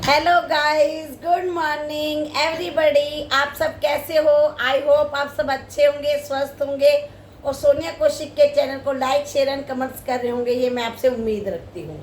Hello guys, good morning everybody. आप सब कैसे हो? आई होप आप सब अच्छे होंगे, स्वस्थ होंगे और सोनिया कौशिक के चैनल को लाइक, शेयर एंड कमेंट्स कर रहे होंगे, ये मैं आपसे उम्मीद रखती हूँ।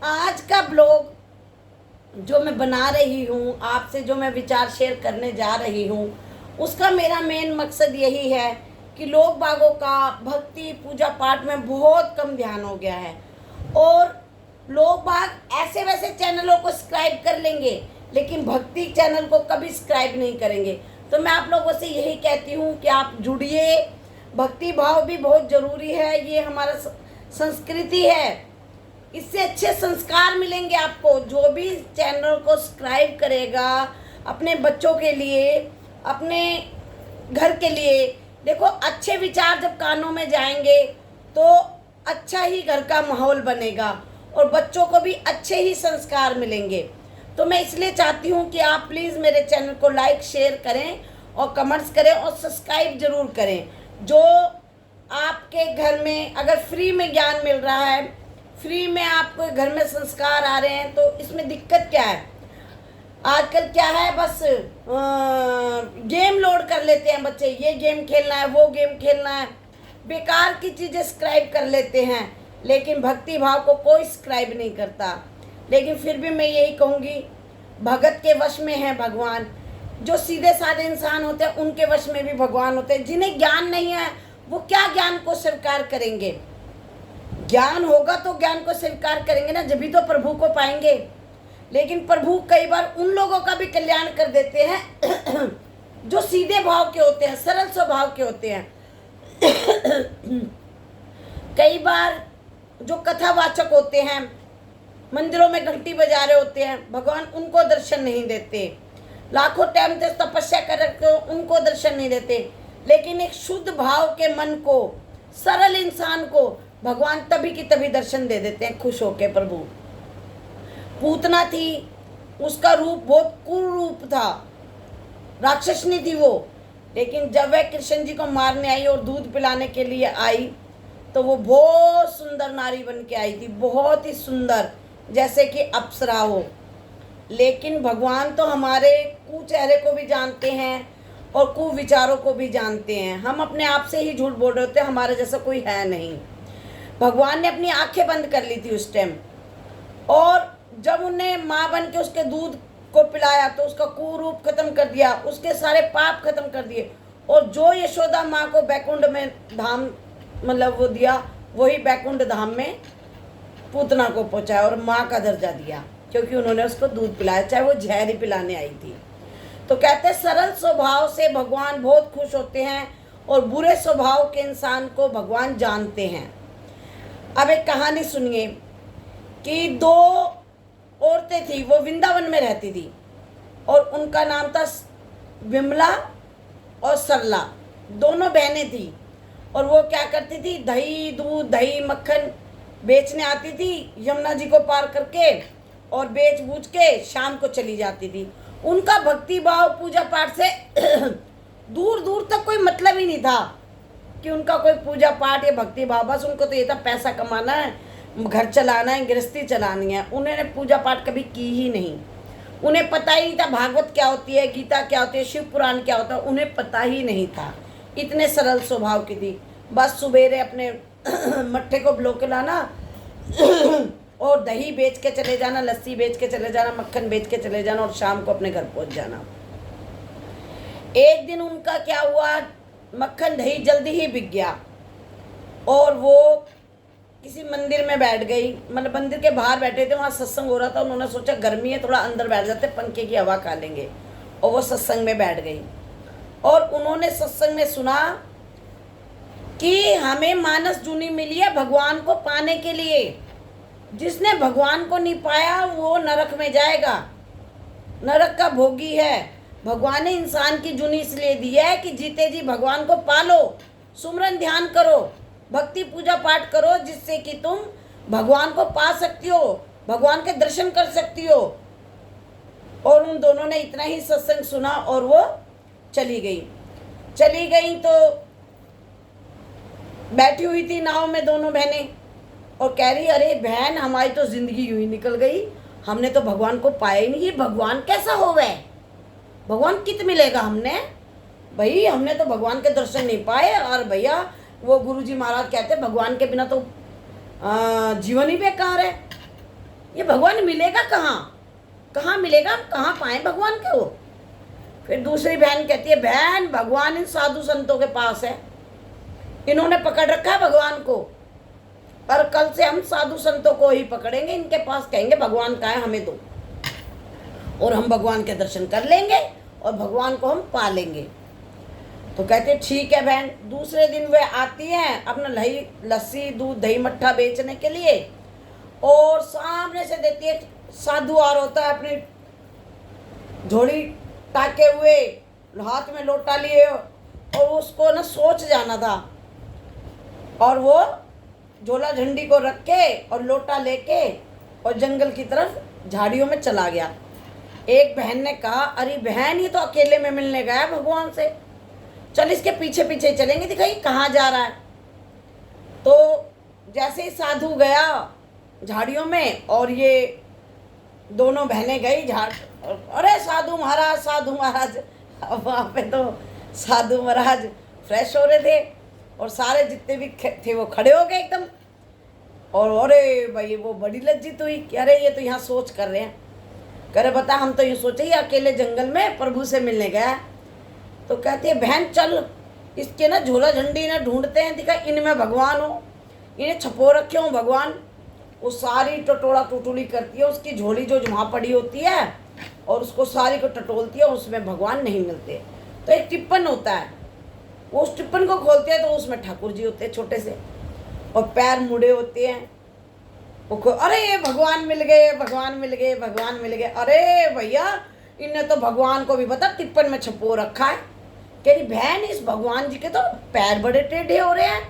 आज का ब्लॉग जो मैं बना रही हूँ, आपसे जो मैं विचार शेयर करने जा रही हूँ, उसका मेरा मेन मकसद यही है कि लोग बागों का भक्ति पूजा पाठ में बहुत कम ध्यान हो गया है और लोग बाग ऐसे वैसे चैनलों को सब्सक्राइब कर लेंगे लेकिन भक्ति चैनल को कभी सब्सक्राइब नहीं करेंगे। तो मैं आप लोगों से यही कहती हूँ कि आप जुड़िए। भक्ति भाव भी बहुत ज़रूरी है, ये हमारा संस्कृति है, इससे अच्छे संस्कार मिलेंगे आपको। जो भी चैनल को सब्सक्राइब करेगा अपने बच्चों के लिए, अपने घर के लिए, देखो अच्छे विचार जब कानों में जाएंगे तो अच्छा ही घर का माहौल बनेगा और बच्चों को भी अच्छे ही संस्कार मिलेंगे। तो मैं इसलिए चाहती हूँ कि आप प्लीज़ मेरे चैनल को लाइक शेयर करें और कमेंट्स करें और सब्सक्राइब ज़रूर करें। जो आपके घर में अगर फ्री में ज्ञान मिल रहा है, फ्री में आपको घर में संस्कार आ रहे हैं, तो इसमें दिक्कत क्या है? आजकल क्या है, बस गेम लोड कर लेते हैं बच्चे, ये गेम खेलना है, वो गेम खेलना है, बेकार की चीज़ें सब्सक्राइब कर लेते हैं लेकिन भक्ति भाव को कोई सब्सक्राइब नहीं करता। लेकिन फिर भी मैं यही कहूँगी, भगत के वश में है भगवान। जो सीधे साधे इंसान होते हैं उनके वश में भी भगवान होते हैं। जिन्हें ज्ञान नहीं है वो क्या ज्ञान को स्वीकार करेंगे? ज्ञान होगा तो ज्ञान को स्वीकार करेंगे ना, जब भी तो प्रभु को पाएंगे। लेकिन प्रभु कई बार उन लोगों का भी कल्याण कर देते हैं जो सीधे भाव के होते हैं, सरल स्वभाव के होते हैं। कई बार जो कथावाचक होते हैं, मंदिरों में घंटी बजा रहे होते हैं, भगवान उनको दर्शन नहीं देते। लाखों टाइम से तपस्या कर रखे हो, उनको दर्शन नहीं देते। लेकिन एक शुद्ध भाव के मन को, सरल इंसान को भगवान तभी की तभी दर्शन दे देते हैं, खुश होके। प्रभु पूतना थी, उसका रूप बहुत क्रूर रूप था, राक्षसनी थी वो, लेकिन जब वह कृष्ण जी को मारने आई और दूध पिलाने के लिए आई तो वो बहुत सुंदर नारी बन के आई थी, बहुत ही सुंदर, जैसे कि अप्सरा हो। लेकिन भगवान तो हमारे कुचेहरे को भी जानते हैं और कुविचारों को भी जानते हैं। हम अपने आप से ही झूठ बोल रहे होते हैं, हमारे जैसा कोई है नहीं। भगवान ने अपनी आंखें बंद कर ली थी उस टाइम, और जब उन्हें माँ बन के उसके दूध को पिलाया तो उसका कुरूप खत्म कर दिया, उसके सारे पाप खत्म कर दिए। और जो यशोदा माँ को बैकुंठ में धाम मतलब वो दिया, वही बैकुंठ धाम में पूतना को पहुँचाया और माँ का दर्जा दिया, क्योंकि उन्होंने उसको दूध पिलाया, चाहे वो जहर ही पिलाने आई थी। तो कहते हैं सरल स्वभाव से भगवान बहुत खुश होते हैं और बुरे स्वभाव के इंसान को भगवान जानते हैं। अब एक कहानी सुनिए कि दो औरतें थी, वो वृंदावन में रहती थी और उनका नाम था विमला और सरला। दोनों बहनें थी और वो क्या करती थी, दही दूध दही मक्खन बेचने आती थी यमुना जी को पार करके, और बेच बूझ के शाम को चली जाती थी। उनका भक्ति भाव पूजा पाठ से दूर दूर तक कोई मतलब ही नहीं था कि उनका कोई पूजा पाठ या भक्ति भाव, बस उनको तो ये था पैसा कमाना है, घर चलाना है, गृहस्थी चलानी है। उन्होंने पूजा पाठ कभी की ही नहीं। उन्हें पता ही नहीं था भागवत क्या होती है, गीता क्या होती है, शिव पुराण क्या होता है, उन्हें पता ही नहीं था। इतने सरल स्वभाव की थी। बस सुबेरे अपने मट्ठे को ब्लो के लाना और दही बेच के चले जाना, लस्सी बेच के चले जाना, मक्खन बेच के चले जाना और शाम को अपने घर पहुंच जाना। एक दिन उनका क्या हुआ, मक्खन दही जल्दी ही बिक गया और वो किसी मंदिर में बैठ गई, मतलब मंदिर के बाहर बैठे थे, वहाँ सत्संग हो रहा था। उन्होंने सोचा गर्मी है, थोड़ा अंदर बैठ जाते, पंखे की हवा खा लेंगे, और वो सत्संग में बैठ गई। और उन्होंने सत्संग में सुना कि हमें मानस जूनी मिली है भगवान को पाने के लिए। जिसने भगवान को नहीं पाया वो नरक में जाएगा, नरक का भोगी है। भगवान ने इंसान की जूनी इसलिए दी है कि जीते जी भगवान को पालो, सुमरन ध्यान करो, भक्ति पूजा पाठ करो, जिससे कि तुम भगवान को पा सकती हो, भगवान के दर्शन कर सकती हो। और उन दोनों ने इतना ही सत्संग सुना और वो चली गई तो बैठी हुई थी नाव में दोनों बहनें और कह रही, अरे बहन हमारी तो ज़िंदगी यूँ ही निकल गई, हमने तो भगवान को पाया ही नहीं, ये भगवान कैसा होवे, भगवान कित मिलेगा हमने, भाई हमने तो भगवान के दर्शन नहीं पाए। और भैया वो गुरुजी महाराज कहते भगवान के बिना तो जीवन ही बेकार है, ये भगवान मिलेगा कहाँ, कहाँ मिलेगा, हम कहाँ पाए भगवान को। फिर दूसरी बहन कहती है बहन भगवान इन साधु संतों के पास है, इन्होंने पकड़ रखा है भगवान को, और कल से हम साधु संतों को ही पकड़ेंगे, इनके पास कहेंगे भगवान का है हमें दो, और हम भगवान के दर्शन कर लेंगे और भगवान को हम पा लेंगे। तो कहते ठीक है बहन। दूसरे दिन वे आती हैं अपना लस्सी दूध दही मट्ठा बेचने के लिए, और सामने से देती है साधु और होता है अपनी झोली टाके हुए, हाथ में लोटा लिए, और उसको ना सोच जाना था, और वो झोला झंडी को रख के और लोटा लेके और जंगल की तरफ झाड़ियों में चला गया। एक बहन ने कहा अरे बहन ये तो अकेले में मिलने गया भगवान से, चल इसके पीछे पीछे चलेंगे, दिखाई कहाँ जा रहा है। तो जैसे ही साधु गया झाड़ियों में और ये दोनों बहनें गई अरे साधु महाराज। अब वहाँ पे तो साधु महाराज फ्रेश हो रहे थे और सारे जितने भी थे वो खड़े हो गए एकदम, और अरे भाई वो बड़ी लज्जित हुई कि अरे ये तो यहाँ सोच कर रहे हैं। कह रहे बता हम तो यूँ सोचे ही अकेले जंगल में प्रभु से मिलने गया। तो कहती है बहन चल इसके ना झोला झंडी ना ढूंढते हैं, दिखा इनमें भगवान हो, इन्हें छपो रखे हो भगवान। वो सारी टटोला टुटुली करती है, उसकी झोली जो वहाँ पड़ी होती है और उसको सारी को टटोलती है, उसमें भगवान नहीं मिलते। तो एक टिप्पण होता है, वो उस टिप्पण को खोलते हैं तो उसमें ठाकुर जी होते हैं छोटे से, और पैर मुड़े होते हैं। वो अरे भगवान मिल गए भगवान मिल गए भगवान मिल गए। अरे भैया इनने तो भगवान को भी पता टिप्पण में छपो रखा है। कह रही बहन इस भगवान जी के तो पैर बड़े टेढ़े हो रहे हैं।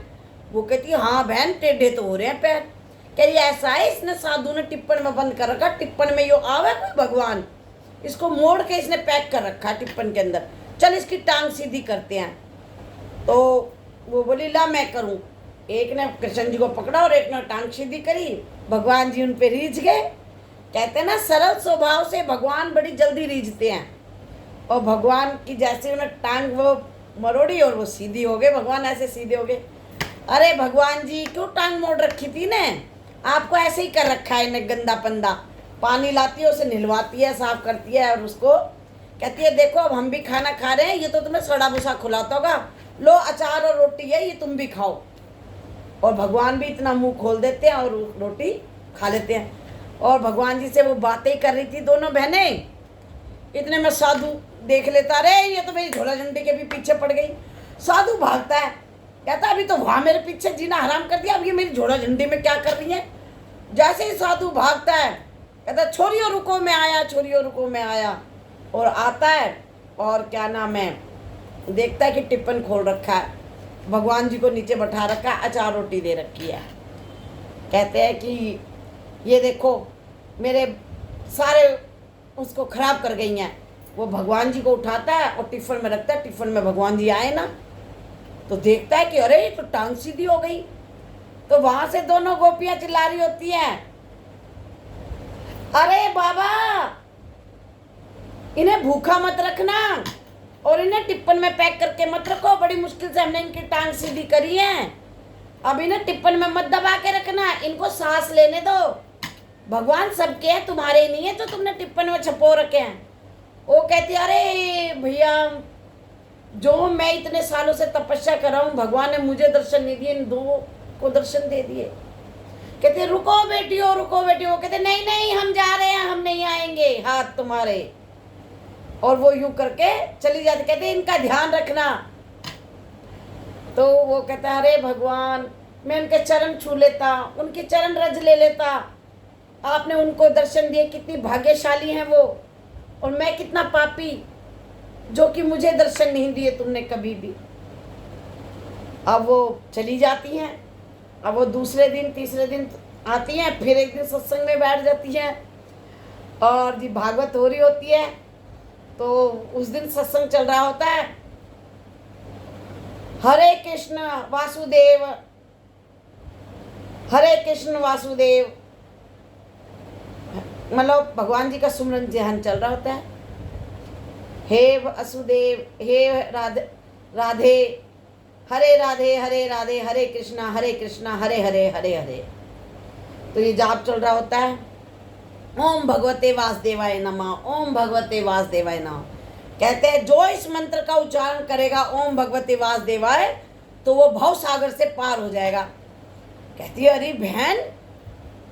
वो कहती है हाँ बहन टेढ़े तो हो रहे हैं पैर। कह रही ऐसा है इसने साधु ने टिप्पण में बंद कर रखा, टिप्पण में यो आवे कोई भगवान, इसको मोड़ के इसने पैक कर रखा टिप्पण के अंदर, चल इसकी टांग सीधी करते हैं। तो वो बोली ला मैं करूं। एक ने कृष्ण जी को पकड़ा और एक ने टांग सीधी करी, भगवान जी उन पे रीझ गए। कहते हैं ना सरल स्वभाव से भगवान बड़ी जल्दी रीझते हैं, और भगवान की जैसे उन्हें टांग वो मरोड़ी और वो सीधी हो गए, भगवान ऐसे सीधे हो गए। अरे भगवान जी क्यों टांग मोड़ रखी थी ने, आपको ऐसे ही कर रखा है ने गंदा पंदा। पानी लाती है उसे नहलवाती है साफ करती है और उसको कहती है देखो अब हम भी खाना खा रहे हैं, ये तो तुम्हें सड़ा भूसा खुलाता होगा, लो अचार और रोटी है ये तुम भी खाओ। और भगवान भी इतना मुंह खोल देते हैं और रोटी खा लेते हैं। और भगवान जी से वो बातें कर रही थी दोनों बहनें, इतने में साधु देख लेता, अरे ये तो मेरी झोला झंडी के भी पीछे पड़ गई। साधु भागता है, कहता अभी तो वहाँ मेरे पीछे जीना हराम कर दिया, अब ये मेरी झोला झंडी में क्या कर रही है। जैसे ही साधु भागता है कहता छोरियो रुको मैं आया, छोरियो रुको मैं आया। और आता है और क्या नाम है देखता है कि टिप्पण खोल रखा है, भगवान जी को नीचे बैठा रखा है, अचार रोटी दे रखी है। कहते हैं कि ये देखो मेरे सारे उसको खराब कर गई हैं। वो भगवान जी को उठाता है और टिफ़िन में रखता है, टिफ़िन में भगवान जी आए ना तो देखता है कि अरे ये तो टांग सीधी हो गई। तो वहां से दोनों गोपियां चिल्ला रही होती हैं, अरे बाबा इन्हें भूखा मत रखना और इन्हें टिप्पण में पैक करके मत रखो, बड़ी मुश्किल से हमने इनकी टांग सीधी करी है, अब इन्हें टिप्पण में मत दबा के रखना, इनको सांस लेने दो, भगवान सबके हैं तुम्हारे नहीं है तो तुमने टिप्पण में छपो रखे हैं। वो कहती अरे भैया जो मैं इतने सालों से तपस्या कर रहा हूँ, भगवान ने मुझे दर्शन नहीं दिए, इन दो को दर्शन दे दिए। कहते रुको बेटियों रुको बेटियों। कहते नहीं नहीं हम जा रहे हैं, हम नहीं आएंगे हाथ तुम्हारे। और वो यूं करके चली जाती, कहते इनका ध्यान रखना। तो वो कहता अरे भगवान मैं उनके चरण छू लेता, उनके चरण रज ले लेता, आपने उनको दर्शन दिए, कितनी भाग्यशाली हैं वो, और मैं कितना पापी जो कि मुझे दर्शन नहीं दिए तुमने कभी भी। अब वो चली जाती हैं। अब वो दूसरे दिन तीसरे दिन आती हैं, फिर एक दिन सत्संग में बैठ जाती हैं और जी भागवत हो रही होती है। तो उस दिन सत्संग चल रहा होता है, हरे कृष्ण वासुदेव हरे कृष्ण वासुदेव मतलब भगवान जी का सुमरन ध्यान चल रहा होता है, हे वसुदेव, हे राधे राधे, हरे राधे हरे राधे, हरे कृष्णा हरे हरे हरे हरे। तो ये जाप चल रहा होता है। ओम भगवते वासुदेवाय नमः, ओम भगवते वासुदेवाय नमः। कहते हैं जो इस मंत्र का उच्चारण करेगा ओम भगवते वासुदेवाय, तो वो भव सागर से पार हो जाएगा। कहती है अरे बहन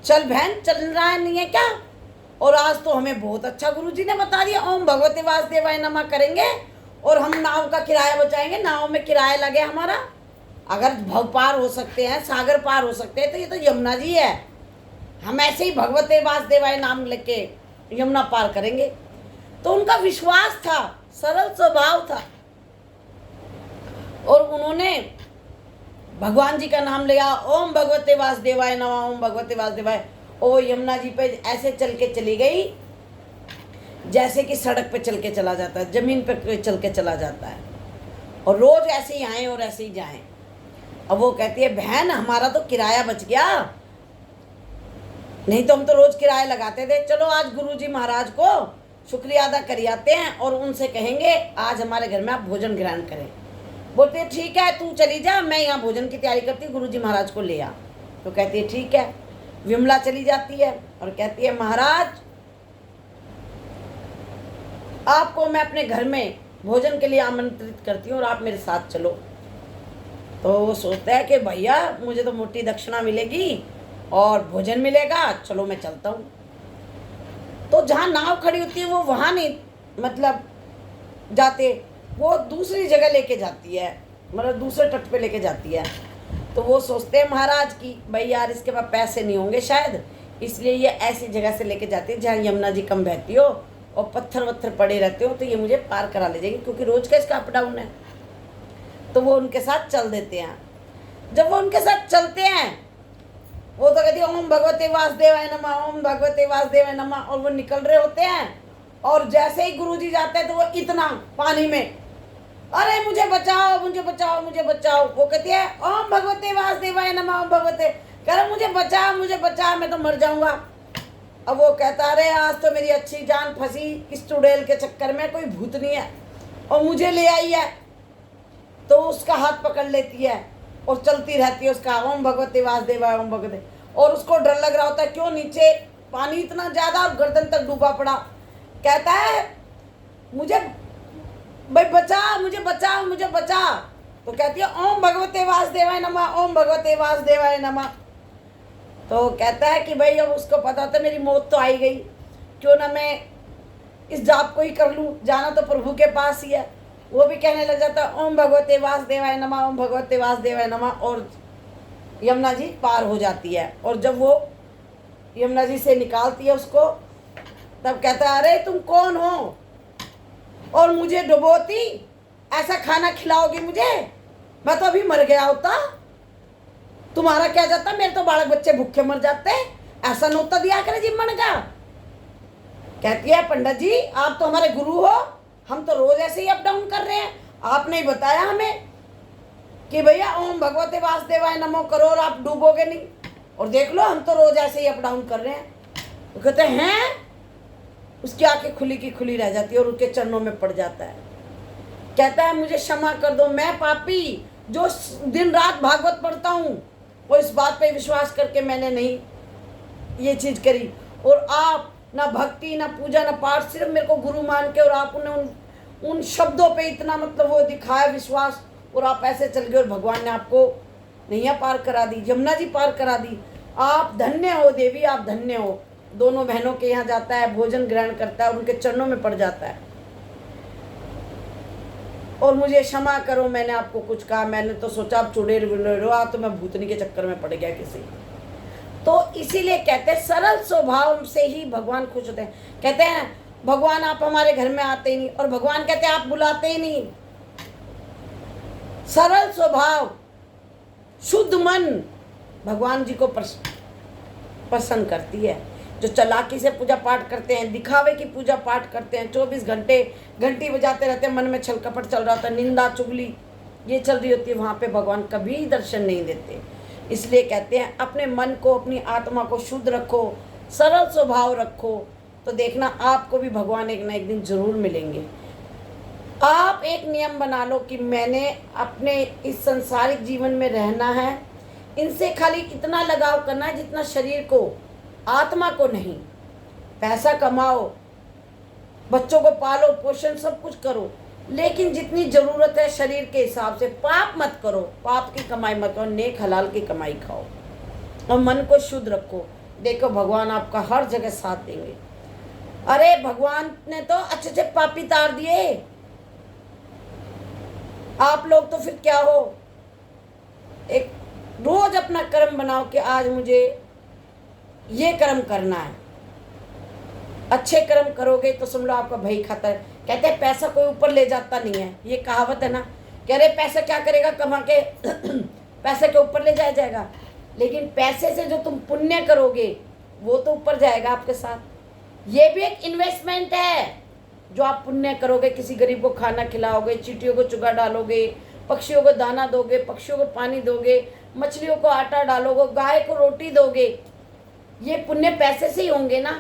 चल, बहन चल रहा है नहीं है क्या? और आज तो हमें बहुत अच्छा गुरुजी ने बता दिया, ओम भगवते वासुदेवाय नमः करेंगे और हम नाव का किराया बचाएंगे, नाव में किराया लगे हमारा। अगर भव पार हो सकते हैं, सागर पार हो सकते हैं, तो ये तो यमुना जी है। हम ऐसे ही भगवते वासुदेवाय नाम लेके यमुना पार करेंगे। तो उनका विश्वास था, सरल स्वभाव था, और उन्होंने भगवान जी का नाम लिया, ओम भगवते वासुदेवाय नमः, ओम भगवते वासुदेवाय। ओ यमुना जी पे ऐसे चल के चली गई जैसे कि सड़क पे चल के चला जाता है, जमीन पे चल के चला जाता है, और रोज ऐसे ही आए और ऐसे ही जाएं। अब वो कहती है बहन हमारा तो किराया बच गया, नहीं तो हम तो रोज किराया लगाते थे। चलो आज गुरुजी महाराज को शुक्रिया अदा कर आते हैं और उनसे कहेंगे आज हमारे घर में आप भोजन ग्रहण करें। बोलते हैं ठीक है तू चली जा, मैं यहाँ भोजन की तैयारी करती हूँ, गुरुजी महाराज को ले आ। तो कहती है ठीक है। विमला चली जाती है और कहती है महाराज आपको मैं अपने घर में भोजन के लिए आमंत्रित करती हूँ और आप मेरे साथ चलो। तो वो सोचता है कि भैया मुझे तो मोटी दक्षिणा मिलेगी और भोजन मिलेगा, चलो मैं चलता हूँ। तो जहाँ नाव खड़ी होती है वो वहाँ नहीं मतलब जाते, वो दूसरी जगह लेके जाती है, मतलब दूसरे तट पे लेके जाती है। तो वो सोचते हैं महाराज की भाई यार इसके पास पैसे नहीं होंगे शायद, इसलिए ये ऐसी जगह से लेके जाती है जहाँ यमुना जी कम बहती हो और पत्थर वत्थर पड़े रहते हो, तो ये मुझे पार करा ले जाएगी क्योंकि रोज का इसका अप डाउन है। तो वो उनके साथ चल देते हैं। जब वो उनके साथ चलते हैं वो तो कहती है ओम भगवते वासुदेवाय नमः, ओम भगवते वासुदेवाय नमः, और वो निकल रहे होते हैं और जैसे ही गुरुजी जाते हैं तो वो इतना पानी में अरे मुझे बचाओ मुझे बचाओ मुझे बचाओ। वो कहती है ओम भगवते वासुदेवाय नमः, ओम भगवते, कह रहे मुझे बचा मैं तो मर जाऊंगा। अब वो कहता अरे आज तो मेरी अच्छी जान फंसी इस चुड़ैल के चक्कर में, कोई भूतनी है और मुझे ले आई है। तो उसका हाथ पकड़ लेती है और चलती रहती है उसका ओम भगवते वासुदेवाय ओम भगवते। और उसको डर लग रहा होता है, क्यों नीचे पानी इतना ज़्यादा और गर्दन तक डूबा पड़ा। कहता है मुझे भाई बचा मुझे बचा मुझे बचा। तो कहती है ओम भगवते वासुदेवाय नमः, ओम भगवते वासुदेवाय नमः। तो कहता है कि भाई अब उसको पता था मेरी मौत तो आई गई, क्यों ना मैं इस जाप को ही कर लूँ, जाना तो प्रभु के पास ही है। वो भी कहने लग जाता है ओम भगवते वासुदेवाय नमः, ओम भगवते वासुदेवाय नमः, और यमुना जी पार हो जाती है। और जब वो यमुना जी से निकालती है उसको, तब कहता है अरे तुम कौन हो और मुझे डुबोती, ऐसा खाना खिलाओगी मुझे, मैं तो अभी मर गया होता, तुम्हारा क्या जाता, मेरे तो बालक बच्चे भूखे मर जाते, ऐसा नोता दिया करे जी मन का। कहती है पंडित जी आप तो हमारे गुरु हो, हम तो रोज ऐसे ही अप डाउन कर रहे हैं, आपने ही बताया हमें कि भैया ओम भगवते वासुदेवाय नमो करो और आप डूबोगे नहीं, और देख लो हम तो रोज ऐसे ही अप डाउन कर रहे हैं। वो कहते हैं उसकी आंखें खुली की खुली रह जाती है और उसके चरणों में पड़ जाता है। कहता है मुझे क्षमा कर दो, मैं पापी जो दिन रात भागवत पढ़ता हूँ और इस बात पे विश्वास करके मैंने नहीं ये चीज़ करी, और आप ना भक्ति ना पूजा ना पाठ, सिर्फ मेरे को गुरु मान के, और आपने उन शब्दों पे इतना मतलब वो दिखाया विश्वास, और आप ऐसे चल गए और भगवान ने आपको नैया पार करा दी, यमुना जी पार करा दी। आप धन्य हो देवी, आप धन्य हो। दोनों बहनों के यहाँ जाता है, भोजन ग्रहण करता है और उनके चरणों में पड़ जाता है, और मुझे क्षमा करो मैंने आपको कुछ कहा, मैंने तो सोचा आप चुड़ैल हो, तो मैं भूतनी के चक्कर में पड़ गया किसी। तो इसीलिए कहते हैं सरल स्वभाव से ही भगवान खुश होते हैं। कहते हैं भगवान आप हमारे घर में आते ही नहीं, और भगवान कहते हैं आप बुलाते ही नहीं। सरल स्वभाव शुद्ध मन भगवान जी को पसंद करती है। जो चालाकी से पूजा पाठ करते हैं, दिखावे की पूजा पाठ करते हैं, 24 घंटे घंटी बजाते रहते हैं, मन में छल कपट चल रहा होता है, निंदा चुगली ये चल रही होती है, वहाँ पे भगवान कभी दर्शन नहीं देते। इसलिए कहते हैं अपने मन को अपनी आत्मा को शुद्ध रखो, सरल स्वभाव रखो, तो देखना आपको भी भगवान एक ना एक दिन जरूर मिलेंगे। आप एक नियम बना लो कि मैंने अपने इस संसारिक जीवन में रहना है, इनसे खाली इतना लगाव करना है जितना शरीर को, आत्मा को नहीं। पैसा कमाओ, बच्चों को पालो पोषण सब कुछ करो, लेकिन जितनी ज़रूरत है शरीर के हिसाब से। पाप मत करो, पाप की कमाई मत करो, नेक हलाल की कमाई खाओ और मन को शुद्ध रखो। देखो भगवान आपका हर जगह साथ देंगे। अरे भगवान ने तो अच्छे से पापी तार दिए, आप लोग तो फिर क्या हो। एक रोज अपना कर्म बनाओ कि आज मुझे ये कर्म करना है। अच्छे कर्म करोगे तो समझ लो आपका भाई खाता है। कहते हैं पैसा कोई ऊपर ले जाता नहीं है, ये कहावत है ना। कह रहे पैसा क्या करेगा कमा के पैसे के ऊपर ले जाया जाएगा, लेकिन पैसे से जो तुम पुण्य करोगे वो तो ऊपर जाएगा आपके साथ। ये भी एक इन्वेस्टमेंट है। जो आप पुण्य करोगे, किसी गरीब को खाना खिलाओगे, चींटियों को चुगा डालोगे, पक्षियों को दाना दोगे, पक्षियों को पानी दोगे, मछलियों को आटा डालोगे, गाय को रोटी दोगे, ये पुण्य पैसे से ही होंगे ना।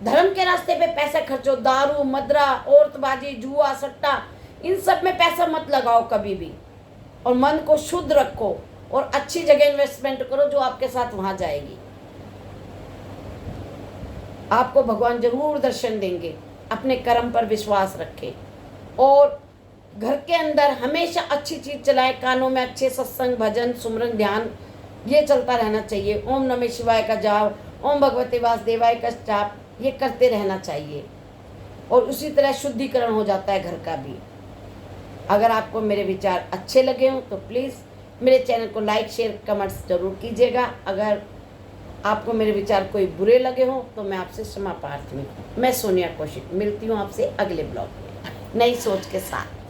धर्म के रास्ते पे पैसा खर्चो, दारू मदरा औरतबाजी जुआ सट्टा इन सब में पैसा मत लगाओ कभी भी। और मन को शुद्ध रखो और अच्छी जगह इन्वेस्टमेंट करो जो आपके साथ वहां जाएगी। आपको भगवान जरूर दर्शन देंगे। अपने कर्म पर विश्वास रखें और घर के अंदर हमेशा अच्छी चीज चलाएं। कानों में अच्छे सत्संग भजन सुमरन ध्यान ये चलता रहना चाहिए। ओम नमः शिवाय का जाप, ओम भगवते वासुदेवाय का जाप, ये करते रहना चाहिए और उसी तरह शुद्धिकरण हो जाता है घर का भी। अगर आपको मेरे विचार अच्छे लगे हों तो प्लीज़ मेरे चैनल को लाइक शेयर कमेंट्स जरूर कीजिएगा। अगर आपको मेरे विचार कोई बुरे लगे हों तो मैं आपसे क्षमा प्रार्थी हूँ। मैं सोनिया कौशिक मिलती हूँ आपसे अगले ब्लॉग में नई सोच के साथ।